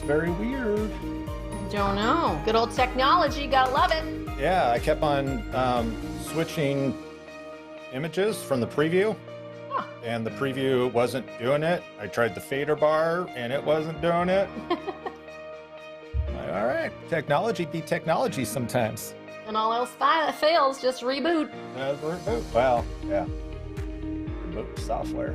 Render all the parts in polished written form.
very weird. Don't know. Good old technology, gotta love it. Yeah, I kept on switching images from the preview, and the preview wasn't doing it. I tried the fader bar, and it wasn't doing it. All right, technology be technology sometimes. And all else fails, just reboot. Reboot. Well, yeah. Reboot software.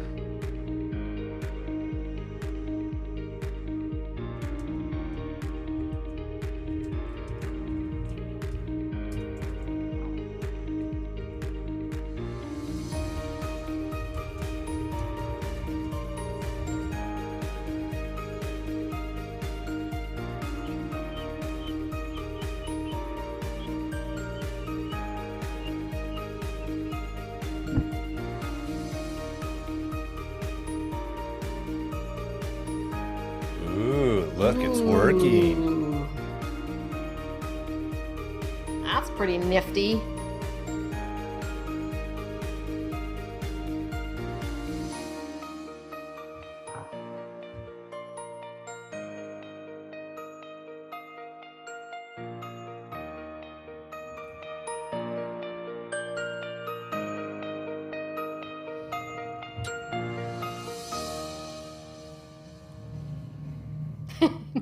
Look, it's working. That's pretty nifty.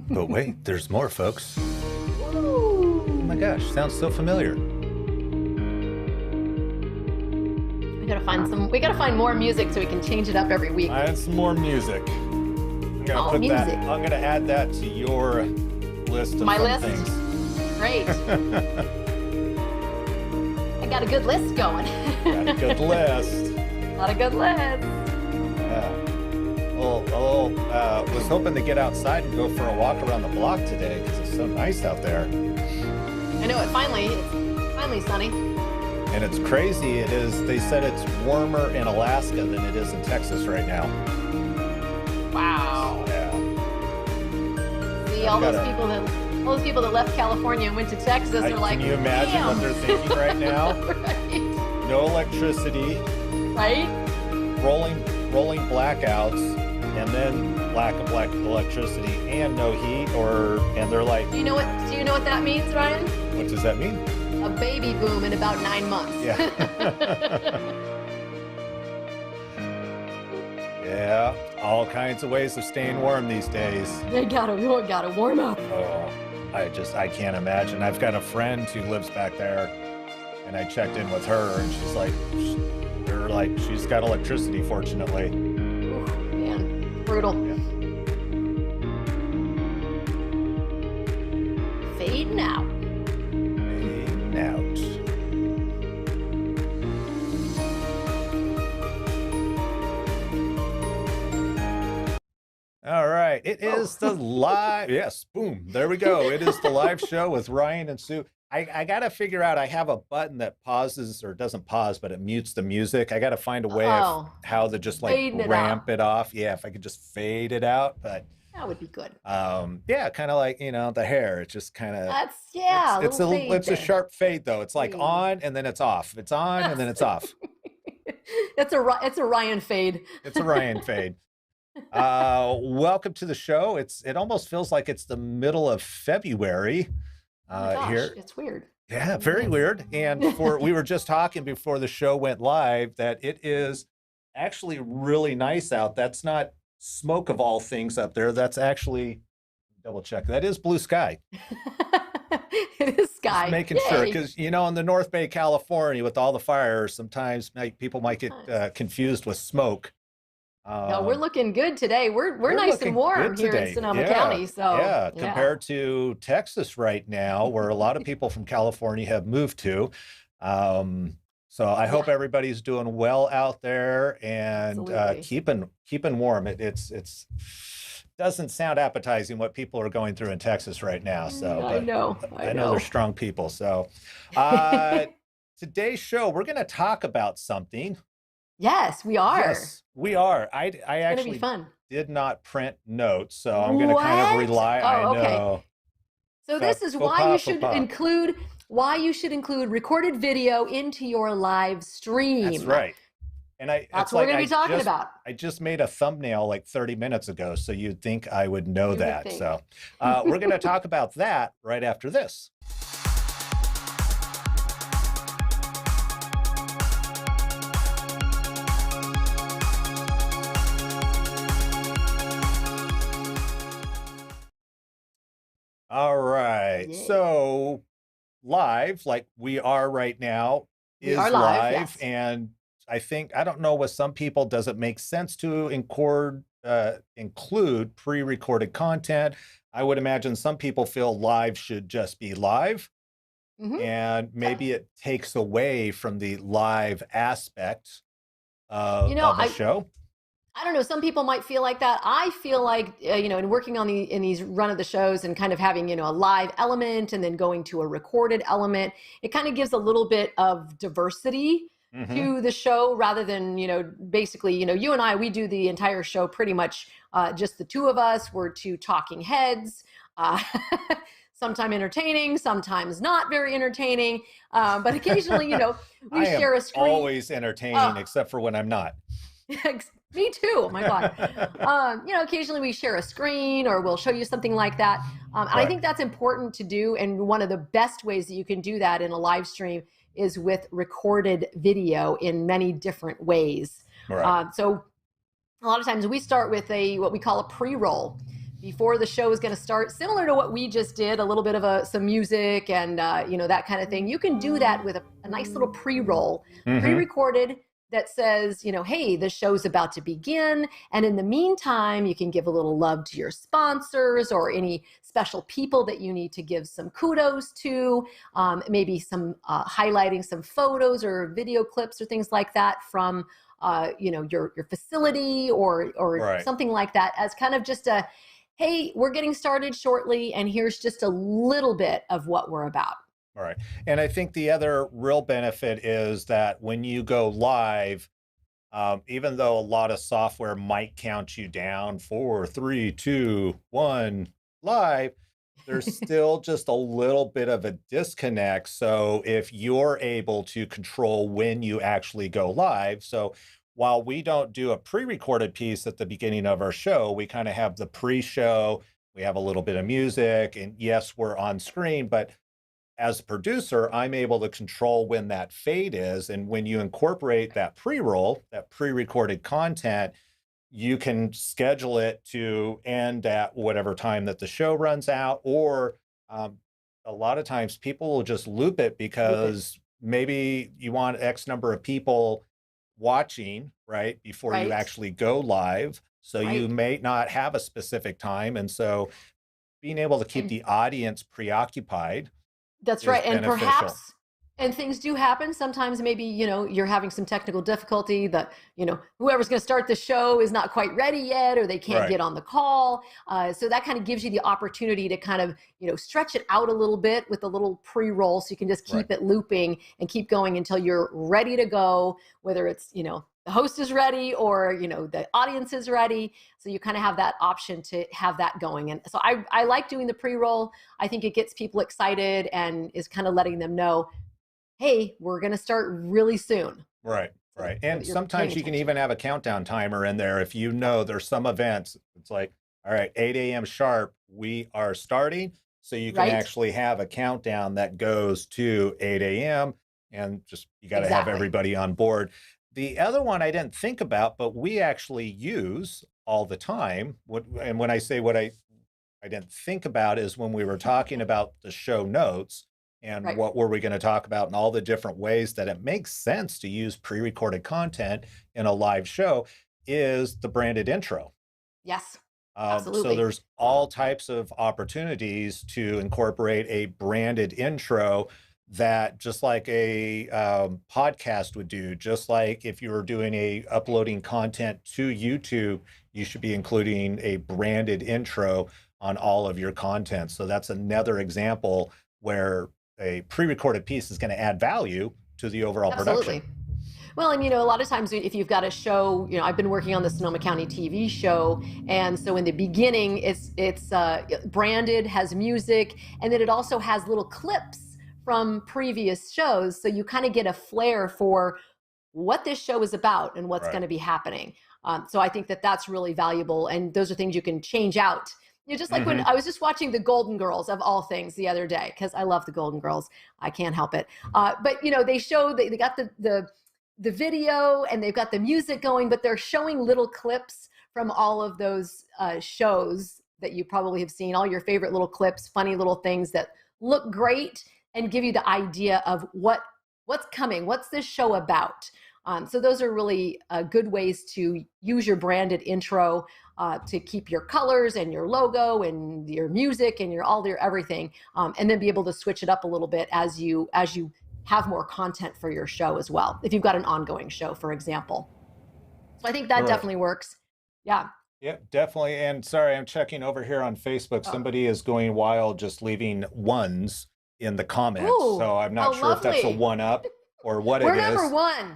But wait, there's more, folks. Ooh. Oh my gosh, sounds so familiar. We gotta find more music so we can change it up every week. I had some more music. I'm gonna add that to your list of things. Great. I got a good list going. Got a good list. A lot of good lists. Yeah. Was hoping to get outside and go for a walk around the block today because it's so nice out there. I know it's finally sunny. And it's crazy. It is. They said it's warmer in Alaska than it is in Texas right now. Wow. Yeah. See, all those people that left California and went to Texas are like, can you imagine damn. what they're thinking right now? Right. No electricity. Right. Rolling blackouts, and then lack of electricity and no heat, and they're like, Do you know what that means, Ryan? What does that mean? A baby boom in about 9 months. Yeah. Yeah, all kinds of ways of staying warm these days. They gotta warm up. Oh, I can't imagine. I've got a friend who lives back there, and I checked in with her, and she's like, she's got electricity, fortunately. Ooh, man, brutal. Yeah. Fading out. Fading out. All right, it is the live. Yes, boom. There we go. It is the live show with Ryan and Sue. I got to figure out, I have a button that pauses or doesn't pause, but it mutes the music. I got to find a way of how to just like ramp it off. Yeah, if I could just fade it out, but that would be good. Yeah, kind of like, the hair. It's just kind of, it's a sharp fade though. It's like on and then it's off. It's on and then it's off. It's a Ryan fade. It's a Ryan fade. Welcome to the show. It almost feels like it's the middle of February. Here. It's weird. Yeah, very weird. And we were just talking before the show went live that it is actually really nice out. That's not smoke of all things up there. That's actually, double check, that is blue sky. It is sky. Just making sure, because in the North Bay, California, with all the fires, sometimes people might get confused with smoke. No, we're looking good today. We're nice and warm here in Sonoma County. So yeah, compared to Texas right now, where a lot of people from California have moved to. So I hope everybody's doing well out there and keeping warm. It's doesn't sound appetizing what people are going through in Texas right now. So I know they're strong people. So today's show, we're going to talk about something. Yes, we are. Yes, we are. I actually did not print notes, so I'm going to kind of rely. I know. So this is why you should include recorded video into your live stream. That's right. And I, That's it's what we're like going to be talking about. I just made a thumbnail like 30 minutes ago, so you'd think I would know You would that. think. So we're going to talk about that right after this. All right. Yay. So live, like we are right now, We is are live, live. yes. And I don't know, with some people, does it make sense to include pre-recorded content? I would imagine some people feel live should just be live. Mm-hmm. And maybe it takes away from the live aspect of a show. I don't know. Some people might feel like that. I feel like, in working on in these run of the shows and kind of having, a live element and then going to a recorded element, it kind of gives a little bit of diversity to the show rather than, basically, you and I, we do the entire show pretty much just the two of us. We're two talking heads. Sometimes entertaining, sometimes not very entertaining. But occasionally, we share a screen. Always entertaining, except for when I'm not. Me too. Oh my God. Occasionally we share a screen or we'll show you something like that. And I think that's important to do. And one of the best ways that you can do that in a live stream is with recorded video in many different ways. Right. So a lot of times we start with what we call a pre-roll before the show is going to start, similar to what we just did, a little bit of some music and, that kind of thing. You can do that with a nice little pre-roll, pre-recorded, that says, hey, the show's about to begin. And in the meantime, you can give a little love to your sponsors or any special people that you need to give some kudos to, maybe some highlighting some photos or video clips or things like that from, your facility or something like that, as kind of just hey, we're getting started shortly, and here's just a little bit of what we're about. All right. And I think the other real benefit is that when you go live, even though a lot of software might count you down 4, 3, 2, 1, live, there's still just a little bit of a disconnect. So if you're able to control when you actually go live, so while we don't do a pre-recorded piece at the beginning of our show, we kind of have the pre-show, we have a little bit of music, and yes, we're on screen, but as a producer, I'm able to control when that fade is. And when you incorporate that pre-roll, that pre-recorded content, you can schedule it to end at whatever time that the show runs out. Or a lot of times people will just loop it because maybe you want X number of people watching, right, before you actually go live. So you may not have a specific time. And so being able to keep the audience preoccupied. That's right. And perhaps, and things do happen. Sometimes maybe, you're having some technical difficulty that, whoever's going to start the show is not quite ready yet, or they can't get on the call. So that kind of gives you the opportunity to kind of, stretch it out a little bit with a little pre-roll. So you can just keep it looping and keep going until you're ready to go, whether it's, the host is ready or, the audience is ready. So you kind of have that option to have that going. And so I like doing the pre-roll. I think it gets people excited and is kind of letting them know, hey, we're going to start really soon. Right. And sometimes you can even have a countdown timer in there. If there's some events, it's like, all right, 8 a.m. sharp, we are starting. So you can actually have a countdown that goes to 8 a.m. and just, you got to have everybody on board. The other one I didn't think about, but we actually use all the time. And when I say what I didn't think about is when we were talking about the show notes and what were we going to talk about and all the different ways that it makes sense to use pre-recorded content in a live show is the branded intro. Yes, absolutely. So there's all types of opportunities to incorporate a branded intro that, just like a podcast would do, just like if you were doing uploading content to YouTube, you should be including a branded intro on all of your content. So that's another example where a pre-recorded piece is going to add value to the overall production. Well, and a lot of times if you've got a show, I've been working on the Sonoma County TV show, and so in the beginning it's branded, has music, and then it also has little clips from previous shows, so you kind of get a flair for what this show is about and what's Right. going to be happening. So I think that that's really valuable. And those are things you can change out. You know, just like when Hmm. I was just watching the Golden Girls of all things the other day, because I love the Golden Girls. I can't help it. But you know, they show they got the video and they've got the music going, but they're showing little clips from all of those shows that you probably have seen, all your favorite little clips, funny little things that look great and give you the idea of what's coming, what's this show about. So those are really good ways to use your branded intro to keep your colors and your logo and your music and your everything, and then be able to switch it up a little bit as you have more content for your show as well. If you've got an ongoing show, for example. So I think that Sure. definitely works. Yeah. Yeah, definitely. And sorry, I'm checking over here on Facebook. Oh. Somebody is going wild, just leaving ones in the comments. Ooh, So I'm not how sure if that's a lovely. one up or what We're it number is. one.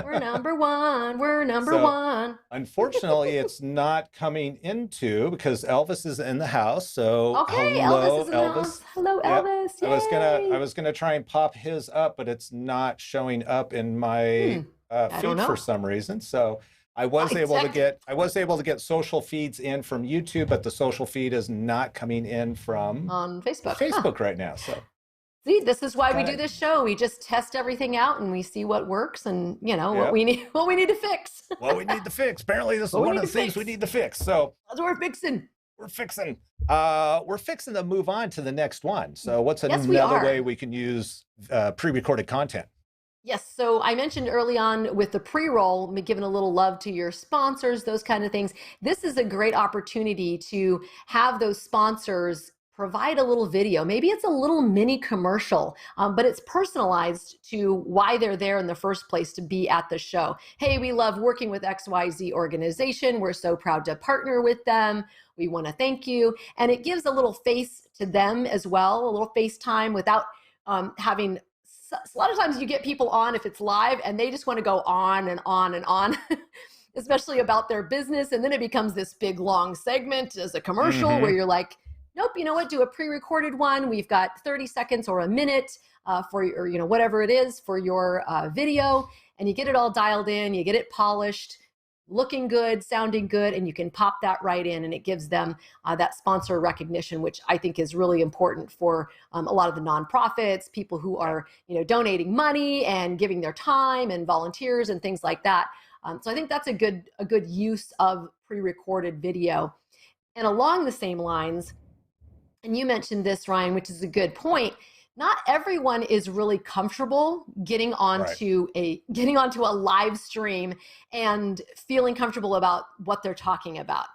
We're number one. We're number So one. unfortunately, it's not coming into because Elvis is in the house. So Okay, Elvis hello, is in the house. Elvis. Hello, Yep. Elvis. I Yay. was gonna try and pop his up, but it's not showing up in Hmm. my I don't feed for know. some reason. So I I was able to get social feeds in from YouTube, but the social feed is not coming in from on Facebook. Huh. Facebook right now. So See, this is why we kind do of, this show. We just test everything out and we see what works and you know what yep. we need what we need to fix. Well, we need to fix. Apparently, this is What we one of need the to things we fix. need to fix. So That's what we're fixing. we're fixing. We're fixing to move on to the next one. So what's Yes, we another way are. we can use pre-recorded content? Yes, so I mentioned early on with the pre-roll, giving a little love to your sponsors, those kind of things. This is a great opportunity to have those sponsors provide a little video. Maybe it's a little mini commercial, but it's personalized to why they're there in the first place to be at the show. Hey, we love working with XYZ organization. We're so proud to partner with them. We want to thank you. And it gives a little face to them as well, a little FaceTime without having a lot of times you get people on if it's live and they just want to go on and on and on, especially about their business. And then it becomes this big long segment as a commercial where Hmm. you're like, nope, you know what? Do a pre-recorded one. We've got 30 seconds or a minute for your, you know, whatever it is for your video. And you get it all dialed in, you get it polished, looking good, sounding good, and you can pop that right in and it gives them that sponsor recognition, which I think is really important for a lot of the nonprofits, people who are, you know, donating money and giving their time and volunteers and things like that. So I think that's a good use of pre-recorded video. And along the same lines, and you mentioned this, Ryan, which is a good point. Not everyone is really comfortable Right. getting onto a live stream and feeling comfortable about what they're talking about.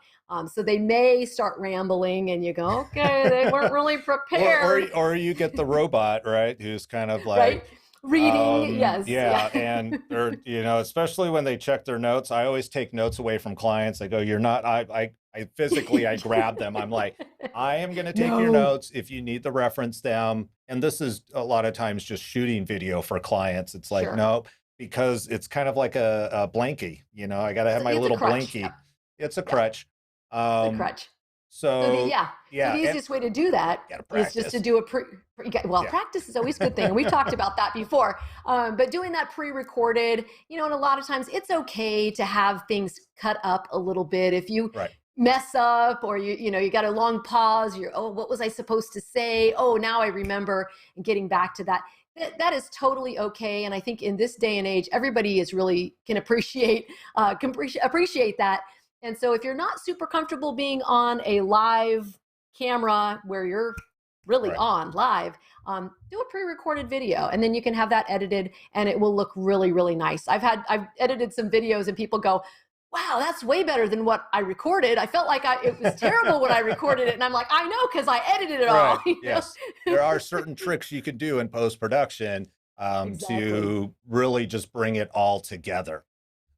So they may start rambling, and you go, "Okay, they weren't really prepared." Or you get the robot, right, who's kind of Right? like, Reading, yes, yeah, yeah. and they're, you know, especially when they check their notes. I always take notes away from clients. I go, you're not, I physically, I grab them. I'm like, I am going to take your No, notes if you need to reference them. And this is a lot of times just shooting video for clients. It's like, sure. no, because it's kind of like a blankie, you know, I got to have my It's a little crutch. blankie. Yep, It's a yep. crutch. It's a Um, crutch. So so so yeah, the and easiest way to do that got to is just to practice. do well, Yeah. practice is always a good thing. And we've talked about that before. But doing that pre-recorded, you know, and a lot of times it's okay to have things cut up a little bit. If you Right. mess up or you know, you got a long pause, you're, oh, what was I supposed to say? Oh, now I remember, and getting back to that. That is totally okay. And I think in this day and age, everybody is really can appreciate that. And so if you're not super comfortable being on a live camera where you're really Right. on live, do a pre-recorded video and then you can have that edited and it will look really, really nice. I've edited some videos and people go, wow, that's way better than what I recorded. I felt like it was terrible when I recorded it. And I'm like, I know, because I edited it all. Right. You know? Yes. There are certain tricks you can do in post-production Exactly. to really just bring it all together.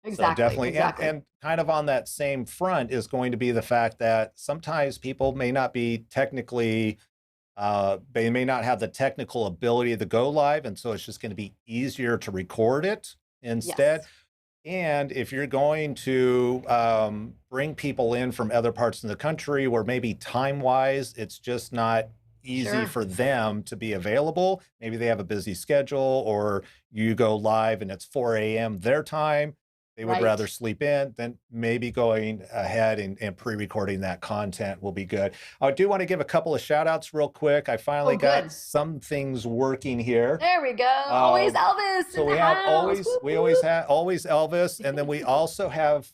So Exactly. definitely, Exactly. and kind of on that same front is going to be the fact that sometimes people may not be technically, they may not have the technical ability to go live, and so it's just going to be easier to record it instead. Yes. And if you're going to bring people in from other parts of the country where maybe time-wise it's just not easy for them to be available. Maybe they have a busy schedule, or you go live and it's 4 a.m. their time. They would rather sleep in. Then maybe going ahead and pre-recording that content will be good. I do want to give a couple of shout outs real quick. I finally got some things working here. There we go. Always Elvis. So we have always Elvis. And then we also have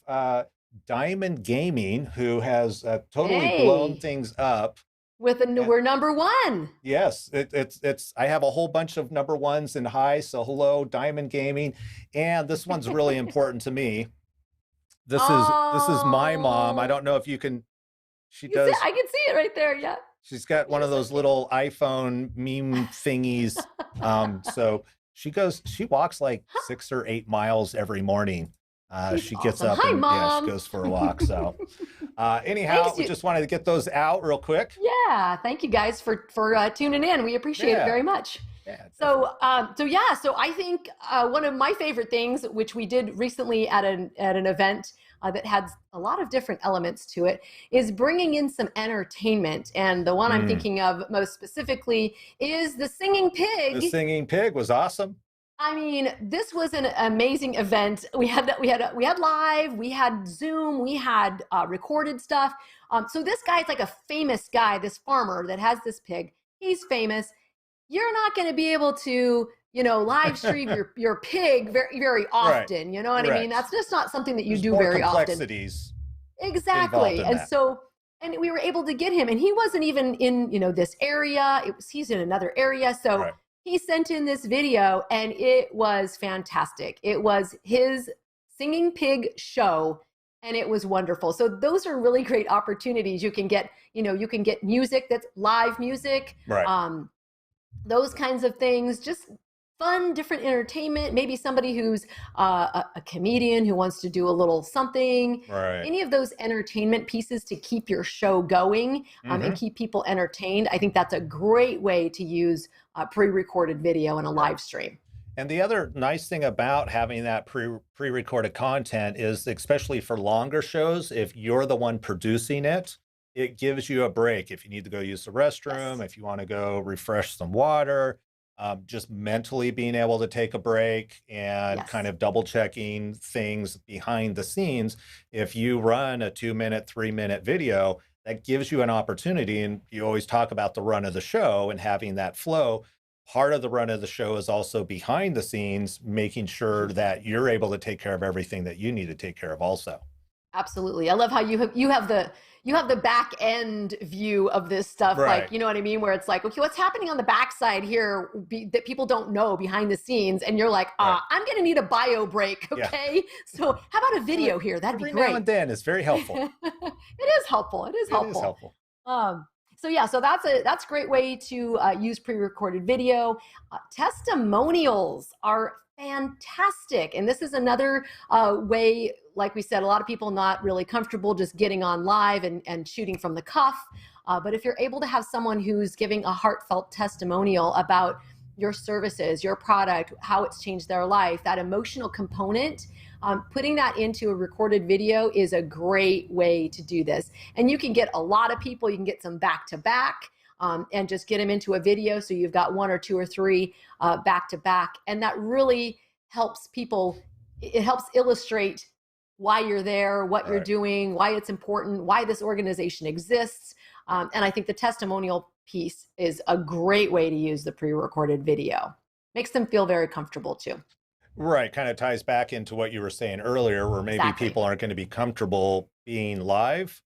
Diamond Gaming, who has totally blown things up. With we're number one. Yes, it's I have a whole bunch of number ones and highs. So hello, Diamond Gaming, and this one's really important to me. This is my mom. I don't know if you can. She does. I can see it right there. Yeah. She's got one of those little iPhone meme thingies. So she walks like 6 or 8 miles every morning. She gets up and she goes for a walk. So anyhow, we just wanted to get those out real quick. Yeah. Thank you guys for tuning in. We appreciate it very much. Yeah, so I think one of my favorite things, which we did recently at an event that had a lot of different elements to it, is bringing in some entertainment. And the one I'm thinking of most specifically is the Singing Pig. The Singing Pig was awesome. I mean, this was an amazing event. We had live, we had Zoom, we had recorded stuff. So this guy's like a famous guy, this farmer that has this pig. He's famous. You're not going to be able to, live stream your pig very, very often. You know what I mean? That's just not something that you do very often. Exactly. And we were able to get him, and he wasn't even in, this area. He's in another area. So he sent in this video, and it was fantastic. It was his Singing Pig show, and it was wonderful. So those are really great opportunities. You can get, you can get music that's live music, those kinds of things, just fun, different entertainment. Maybe somebody who's a comedian who wants to do a little something. Any of those entertainment pieces to keep your show going and keep people entertained. I think that's a great way to use pre-recorded video in a live stream. And the other nice thing about having that pre-recorded content is, especially for longer shows, if you're the one producing it, it gives you a break. If you need to go use the restroom, if you want to go refresh some water, just mentally being able to take a break and kind of double checking things behind the scenes. If you run a 2-minute, 3-minute video, that gives you an opportunity. And you always talk about the run of the show and having that flow. Part of the run of the show is also behind the scenes, making sure that you're able to take care of everything that you need to take care of also. Absolutely. I love how you have the back end view of this stuff. Like, you know what I mean? Where it's like, okay, what's happening on the backside here that people don't know behind the scenes? And you're like, I'm going to need a bio break. Okay. So how about a video here? That'd be great. Every now and then it's very helpful. It is helpful. It is helpful. So that's a great way to use pre-recorded video. Testimonials are fantastic. And this is another way, like we said, a lot of people not really comfortable just getting on live and shooting from the cuff. But if you're able to have someone who's giving a heartfelt testimonial about your services, your product, how it's changed their life, that emotional component, putting that into a recorded video is a great way to do this. And you can get a lot of people, you can get some back-to-back, and just get them into a video. So you've got 1 or 2 or 3 back-to-back. And that really helps people. It helps illustrate why you're there, what you're doing, why it's important, why this organization exists. And I think the testimonial piece is a great way to use the pre-recorded video. Makes them feel very comfortable too. Right. Kind of ties back into what you were saying earlier, where maybe people aren't going to be comfortable being live.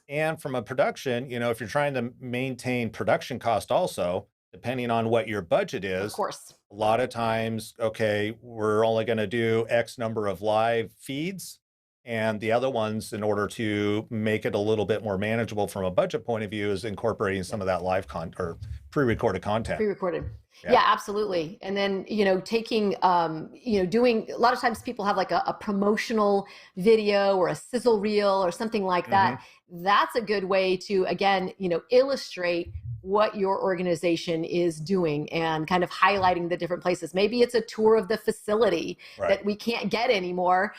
And from a production, if you're trying to maintain production cost also, depending on what your budget is, of course, a lot of times, okay, we're only going to do X number of live feeds, and the other ones, in order to make it a little bit more manageable from a budget point of view, is incorporating some of that live content or pre-recorded content. Pre-recorded. Yeah, absolutely. And then, taking, doing, a lot of times people have like a promotional video or a sizzle reel or something like that. That's a good way to, again, illustrate what your organization is doing and kind of highlighting the different places. Maybe it's a tour of the facility that we can't get anymore,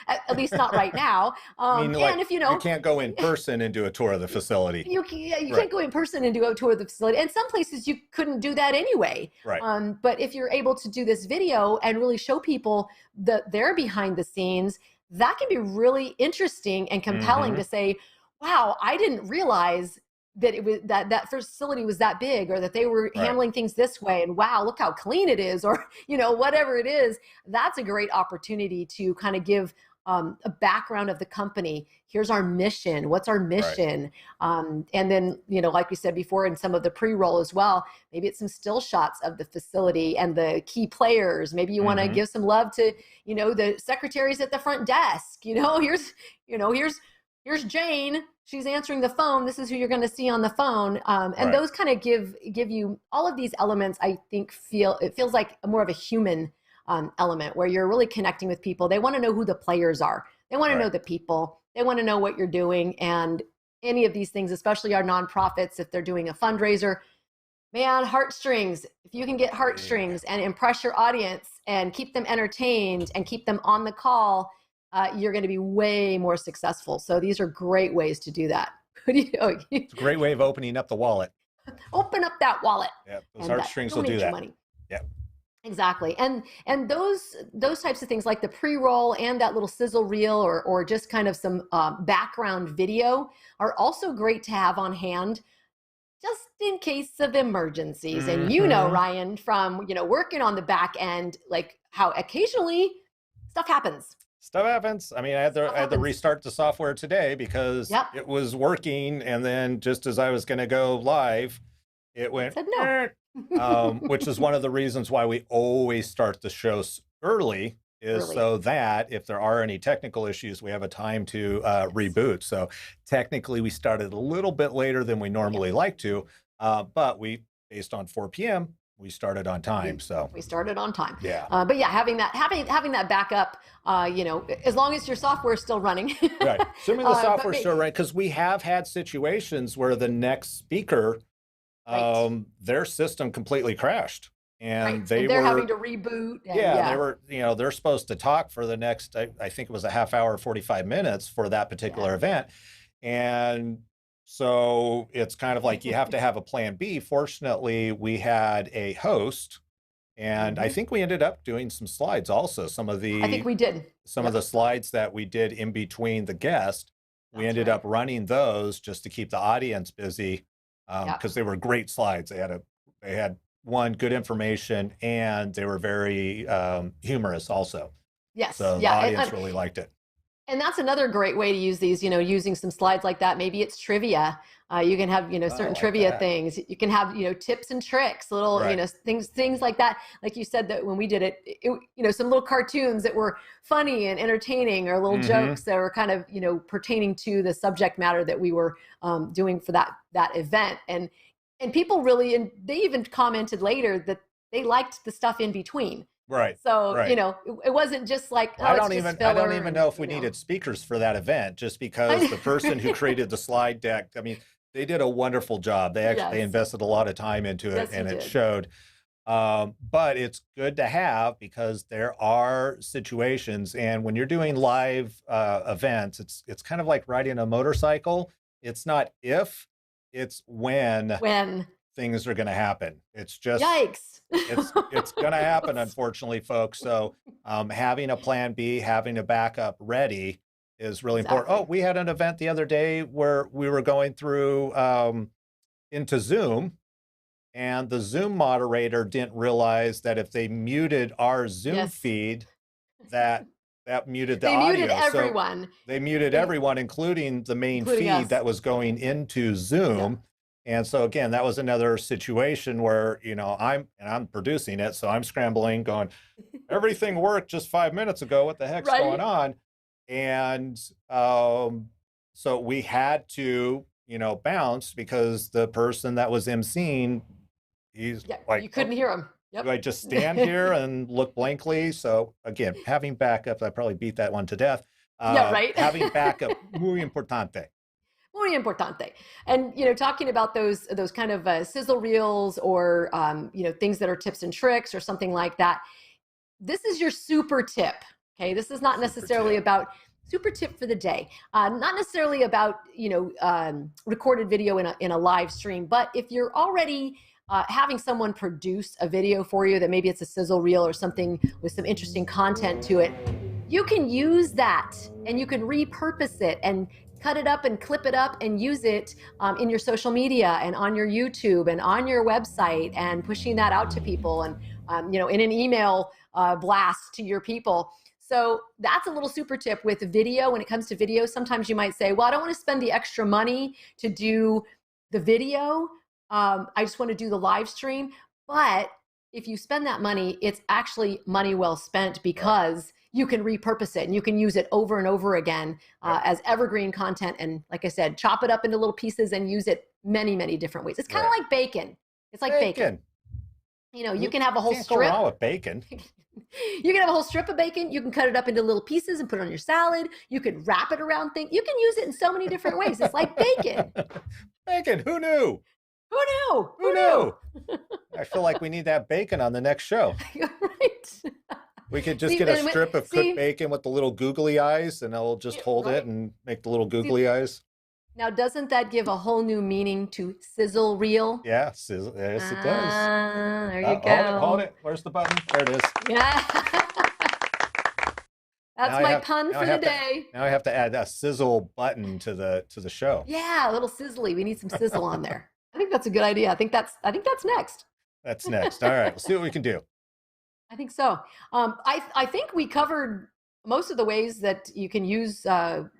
at least not right now. I mean, like, if you can't go in person and do a tour of the facility. You can't go in person and do a tour of the facility. And some places you couldn't do that anyway. Right. But if you're able to do this video and really show people their behind the scenes, that can be really interesting and compelling to say, wow, I didn't realize that it was that facility was that big, or that they were handling things this way, and wow, look how clean it is, or whatever it is. That's a great opportunity to kind of give a background of the company. Here's our mission. What's our mission? And then, like we said before, in some of the pre-roll as well, maybe it's some still shots of the facility and the key players. Maybe you want to give some love to, the secretaries at the front desk. Here's Jane. She's answering the phone. This is who you're going to see on the phone. And those kind of give you all of these elements. I think it feels like more of a human element, where you're really connecting with people. They want to know who the players are. They want to know the people. They want to know what you're doing. And any of these things, especially our nonprofits, if they're doing a fundraiser, man, heartstrings. If you can get heartstrings and impress your audience and keep them entertained and keep them on the call, you're going to be way more successful. So these are great ways to do that. It's a great way of opening up the wallet. Open up that wallet. Yeah, those heartstrings will do that. Money. Yeah. Exactly. And those types of things, like the pre-roll and that little sizzle reel, or just kind of some background video, are also great to have on hand, just in case of emergencies. And Ryan, from working on the back end, like how occasionally stuff happens. I mean, I had to restart the software today because it was working, and then just as I was going to go live, it went no. Which is one of the reasons why we always start the shows early, so that if there are any technical issues, we have a time to reboot. So technically, we started a little bit later than we normally like to, but based on 4 p.m., we started on time. So we started on time. Yeah. But yeah, having that backup, as long as your software is still running. Right. Assuming the software is still running, because we have had situations where the next speaker, their system completely crashed, and they're having to reboot. They were, they're supposed to talk for the next, I think it was a half hour, 45 minutes for that particular event. And so it's kind of like you have to have a plan B. Fortunately, we had a host, and I think we ended up doing some slides also. I think we did. Some of the slides that we did in between the guest, we ended up running those just to keep the audience busy, because they were great slides. They had good information, and they were very humorous also. Yes. So the audience really liked it. And that's another great way to use these, using some slides like that. Maybe it's trivia. You can have, certain trivia things. You can have, tips and tricks, little, things like that. Like you said, that when we did it, some little cartoons that were funny and entertaining, or little jokes that were kind of, pertaining to the subject matter that we were doing for that event. And people really, and they even commented later that they liked the stuff in between. Right. So, it wasn't just like, I don't even know if we needed speakers for that event, just because the person who created the slide deck, I mean, they did a wonderful job. They invested a lot of time into it, and it showed. But it's good to have, because there are situations, and when you're doing live events, it's kind of like riding a motorcycle. It's not if, it's when things are going to happen. It's just yikes. It's going to happen, unfortunately, folks. So having a plan B, having a backup ready is really important. Oh, we had an event the other day where we were going through into Zoom, and the Zoom moderator didn't realize that if they muted our Zoom feed, that muted the audio. They muted everyone. So they muted everyone, including the main feed that was going into Zoom. Yeah. And so again, that was another situation where, I'm producing it, so I'm scrambling, going, everything worked just 5 minutes ago. What the heck's going on? And so we had to, bounce, because the person that was emceeing, he's like, you couldn't hear him. Yep. Do I just stand here and look blankly? So again, having backups, I probably beat that one to death. Having backup, muy importante. Muy importante. And, talking about those kind of sizzle reels or, things that are tips and tricks or something like that. This is your super tip. Okay. This is not necessarily about super tip for the day. Not necessarily about, recorded video in a live stream, but if you're already having someone produce a video for you that maybe it's a sizzle reel or something with some interesting content to it, you can use that and you can repurpose it and cut it up and clip it up and use it in your social media and on your YouTube and on your website and pushing that out to people and, in an email blast to your people. So that's a little super tip with video. When it comes to video, sometimes you might say, well, I don't want to spend the extra money to do the video. I just want to do the live stream. But if you spend that money, it's actually money well spent because you can repurpose it and you can use it over and over again as evergreen content. And like I said, chop it up into little pieces and use it many, many different ways. It's kind of like bacon. It's like bacon. You can have a whole strip. Wrong with bacon. You can have a whole strip of bacon. You can cut it up into little pieces and put it on your salad. You could wrap it around things. You can use it in so many different ways. It's like bacon. Bacon. Who knew? Who knew? Who knew? I feel like we need that bacon on the next show. Right. We could just get a strip of cooked bacon with the little googly eyes, and I'll just hold it and make the little googly eyes. Now, doesn't that give a whole new meaning to sizzle reel? Yeah, sizzle. Yes, it does. There you go. Hold it. Where's the button? There it is. Yeah. That's my pun for the day. Now I have to add a sizzle button to the show. Yeah, a little sizzly. We need some sizzle on there. I think that's a good idea. I think that's next. That's next. All right. We'll see what we can do. I think so. I think we covered most of the ways that you can use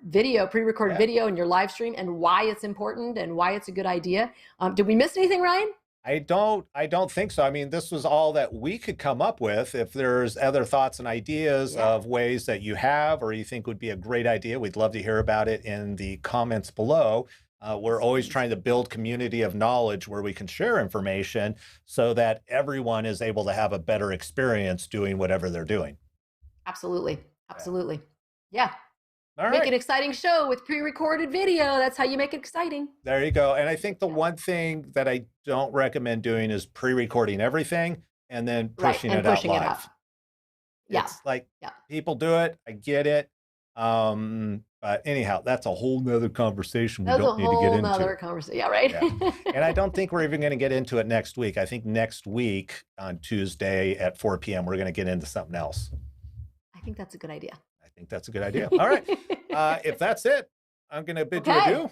video, pre-recorded video in your live stream and why it's important and why it's a good idea. Did we miss anything, Ryan? I don't think so. I mean, this was all that we could come up with. If there's other thoughts and ideas of ways that you have or you think would be a great idea, we'd love to hear about it in the comments below. We're always trying to build community of knowledge where we can share information so that everyone is able to have a better experience doing whatever they're doing. Absolutely. Absolutely. Yeah. All right. Make an exciting show with pre-recorded video. That's how you make it exciting. There you go. And I think the one thing that I don't recommend doing is pre-recording everything and then pushing it out live. Yeah. It's like people do it. I get it. But anyhow, that's a whole nother conversation we don't need to get into. That's a whole nother conversation. Yeah, right. Yeah. And I don't think we're even going to get into it next week. I think next week on Tuesday at 4 p.m., we're going to get into something else. I think that's a good idea. I think that's a good idea. All right. If that's it, I'm going to bid you adieu.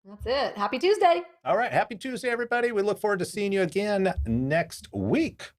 That's it. Happy Tuesday. All right. Happy Tuesday, everybody. We look forward to seeing you again next week.